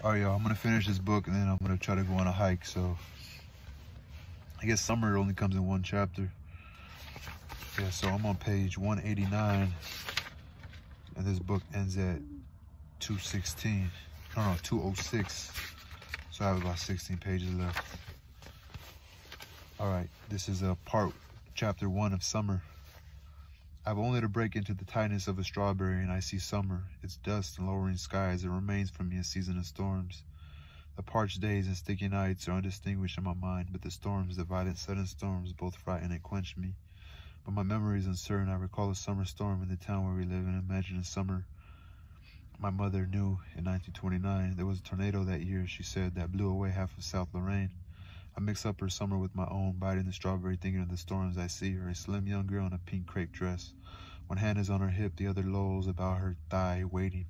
All right, y'all, I'm gonna finish this book and then I'm gonna try to go on a hike. So I guess summer only comes in one chapter. Yeah, so I'm on page 189 and this book ends at 216. No, 206. So I have about 16 pages left. All right, this is chapter 1 of summer. I've only to break into the tightness of a strawberry and I see summer, its dust and lowering skies. It remains for me a season of storms. The parched days and sticky nights are undistinguished in my mind, but the storms, the violent sudden storms, both frighten and quench me. But my memory is uncertain. I recall a summer storm in the town where we live and imagine a summer my mother knew in 1929. There was a tornado that year, she said, that blew away half of South Lorraine. I mix up her summer with my own, biting the strawberry, thinking of the storms I see her, a slim young girl in a pink crepe dress. One hand is on her hip, the other lolls about her thigh, waiting.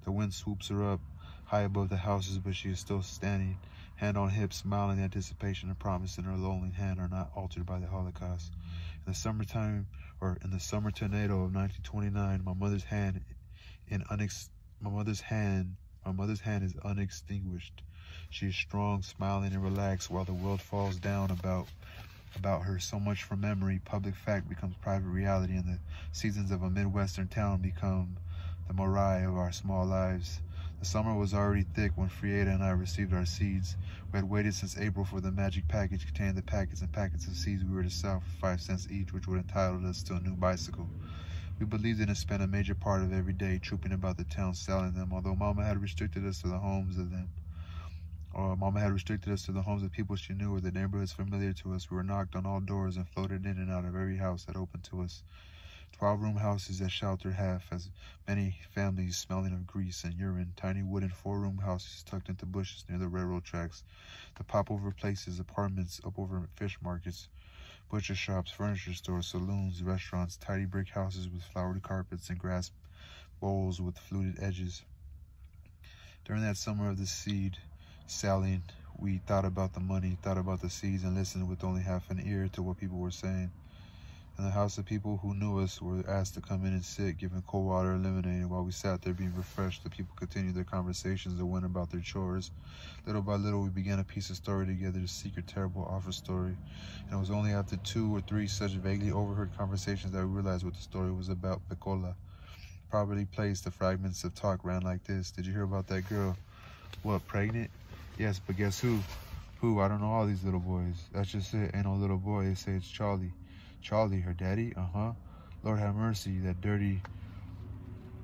The wind swoops her up, high above the houses, but she is still standing, hand on hip, smiling. The anticipation and promise in her lolling hand are not altered by the Holocaust. In the summer tornado of 1929, my mother's hand is unextinguished. She is strong, smiling, and relaxed while the world falls down about her. So much from memory, public fact becomes private reality, and the seasons of a Midwestern town become the morai of our small lives. The summer was already thick when Frieda and I received our seeds. We had waited since April for the magic package containing the packets and packets of seeds we were to sell for 5 cents each, which would entitle us to a new bicycle. We believed in and spent a major part of every day trooping about the town selling them, although Mama had restricted us to the homes of people she knew or the neighborhoods familiar to us. We were knocked on all doors and floated in and out of every house that opened to us. 12-room houses that sheltered half as many families smelling of grease and urine. Tiny wooden 4-room houses tucked into bushes near the railroad tracks. The pop-over places, apartments up over fish markets, butcher shops, furniture stores, saloons, restaurants, tidy brick houses with flowered carpets and grass bowls with fluted edges. During that summer of the seed selling, we thought about the money, thought about the seeds, and listened with only half an ear to what people were saying. In the house, the people who knew us were asked to come in and sit, given cold water and lemonade. While we sat there being refreshed, the people continued their conversations or went about their chores. Little by little, we began a piece of story together, the secret, terrible, awful story. And it was only after 2 or 3 such vaguely overheard conversations that we realized what the story was about. Pecola. Properly placed, the fragments of talk ran like this. Did you hear about that girl? What, pregnant? Yes, but guess who? Who? I don't know all these little boys. That's just it. Ain't no little boy. They say it's Charlie. Charlie, her daddy? Uh-huh. Lord have mercy, that dirty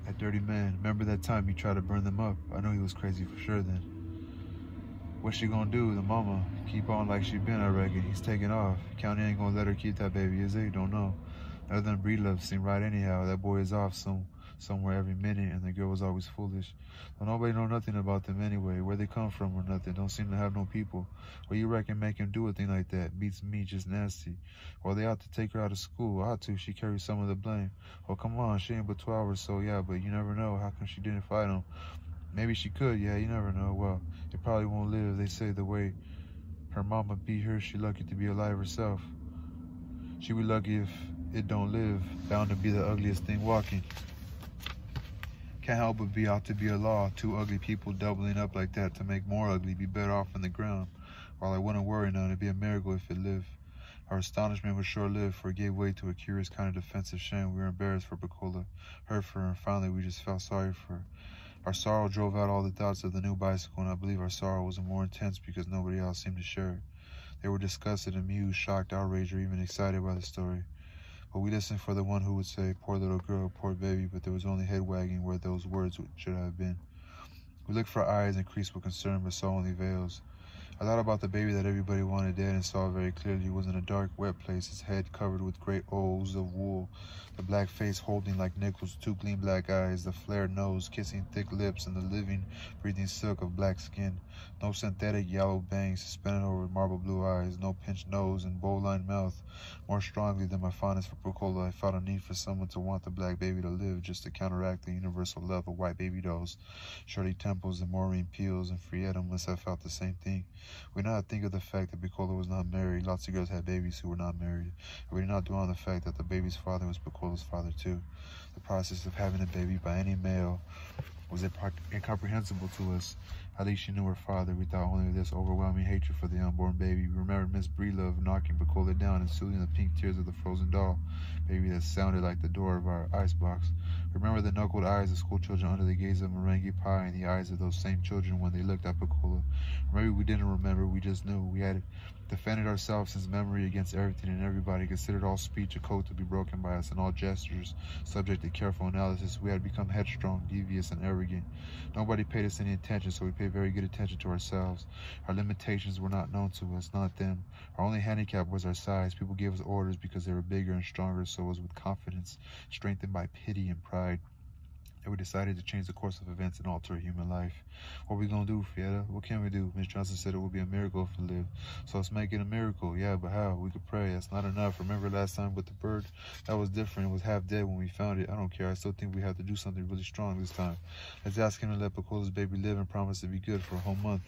man. Remember that time he tried to burn them up? I know he was crazy for sure then. What's she gonna do? The mama keep on like she been, I reckon. He's taking off. County ain't gonna let her keep that baby, is they? Don't know. Other than Breedlove seemed right anyhow. That boy is off somewhere every minute, and the girl was always foolish. Well, nobody know nothing about them anyway, where they come from or nothing. Don't seem to have no people. What you reckon make him do a thing like that? Beats me, just nasty. Well, they ought to take her out of school. Ought to. She carries some of the blame. Oh, come on, she ain't but 12 or so, yeah, but you never know. How come she didn't fight him? Maybe she could, yeah, you never know. Well, it probably won't live. They say the way her mama beat her, she lucky to be alive herself. She be lucky if it don't live. Bound to be the ugliest thing walking. Can't help but be out to be a law. 2 ugly people doubling up like that to make more ugly, be better off on the ground. While I wouldn't worry none, it'd be a miracle if it lived. Our astonishment was short-lived, for it gave way to a curious kind of defensive shame. We were embarrassed for Pecola, hurt for her, and finally we just felt sorry for her. Our sorrow drove out all the thoughts of the new bicycle, and I believe our sorrow was more intense because nobody else seemed to share it. They were disgusted, amused, shocked, outraged, or even excited by the story. But we listened for the one who would say, poor little girl, poor baby, but there was only head wagging where those words should have been. We looked for eyes increased with concern, but saw only veils. I thought about the baby that everybody wanted dead and saw very clearly. He was in a dark, wet place, his head covered with great O's of wool, the black face holding like nickels, 2 clean black eyes, the flared nose, kissing thick lips, and the living, breathing silk of black skin. No synthetic yellow bangs suspended over marble blue eyes, no pinched nose and bow-lined mouth. More strongly than my fondness for Pecola, I felt a need for someone to want the black baby to live, just to counteract the universal love of white baby dolls, Shirley Temples and Maureen Peels and Frieda, unless I felt the same thing. We did not think of the fact that Pecola was not married. Lots of girls had babies who were not married. And we did not dwell on the fact that the baby's father was Pecola's father too. The process of having a baby by any male was incomprehensible to us. At least she knew her father. We thought only of this overwhelming hatred for the unborn baby. We remembered Miss Breelove knocking Bacola down and soothing the pink tears of the frozen doll baby that sounded like the door of our icebox. Remember the knuckled eyes of schoolchildren under the gaze of meringue pie and the eyes of those same children when they looked at Bacola. Maybe we didn't remember, we just knew. We had defended ourselves since memory against everything and everybody, considered all speech a code to be broken by us, and all gestures subject to careful analysis. We had become headstrong, devious, and arrogant. Nobody paid us any attention, so we paid very good attention to ourselves. Our limitations were not known to us, not them. Our only handicap was our size. People gave us orders because they were bigger and stronger, so it was with confidence, strengthened by pity and pride, that we decided to change the course of events and alter human life. What are we gonna do, Fietta? What can we do? Miss Johnson said it would be a miracle if we live. So let's make it a miracle. Yeah, but how? We could pray. That's not enough. Remember last time with the bird? That was different. It was half dead when we found it. I don't care. I still think we have to do something really strong this time. Let's ask him to let Bacola's baby live and promise to be good for a whole month.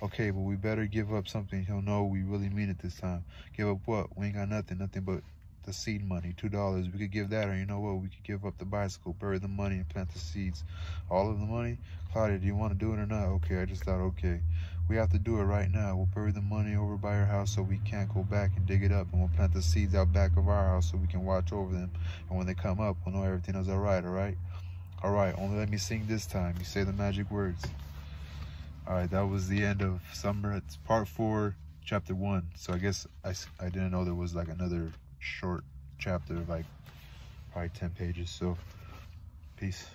Okay, but we better give up something. He'll know we really mean it this time. Give up what? We ain't got nothing but the seed money, $2. We could give that, or you know what? We could give up the bicycle, bury the money, and plant the seeds. All of the money? Claudia, do you want to do it or not? Okay, I just thought, okay. We have to do it right now. We'll bury the money over by our house so we can't go back and dig it up, and we'll plant the seeds out back of our house so we can watch over them. And when they come up, we'll know everything is all right, all right? All right, only let me sing this time. You say the magic words. All right, that was the end of Summer. It's part 4, chapter 1. So I guess I didn't know there was like another short chapter of like probably 10 pages. So peace.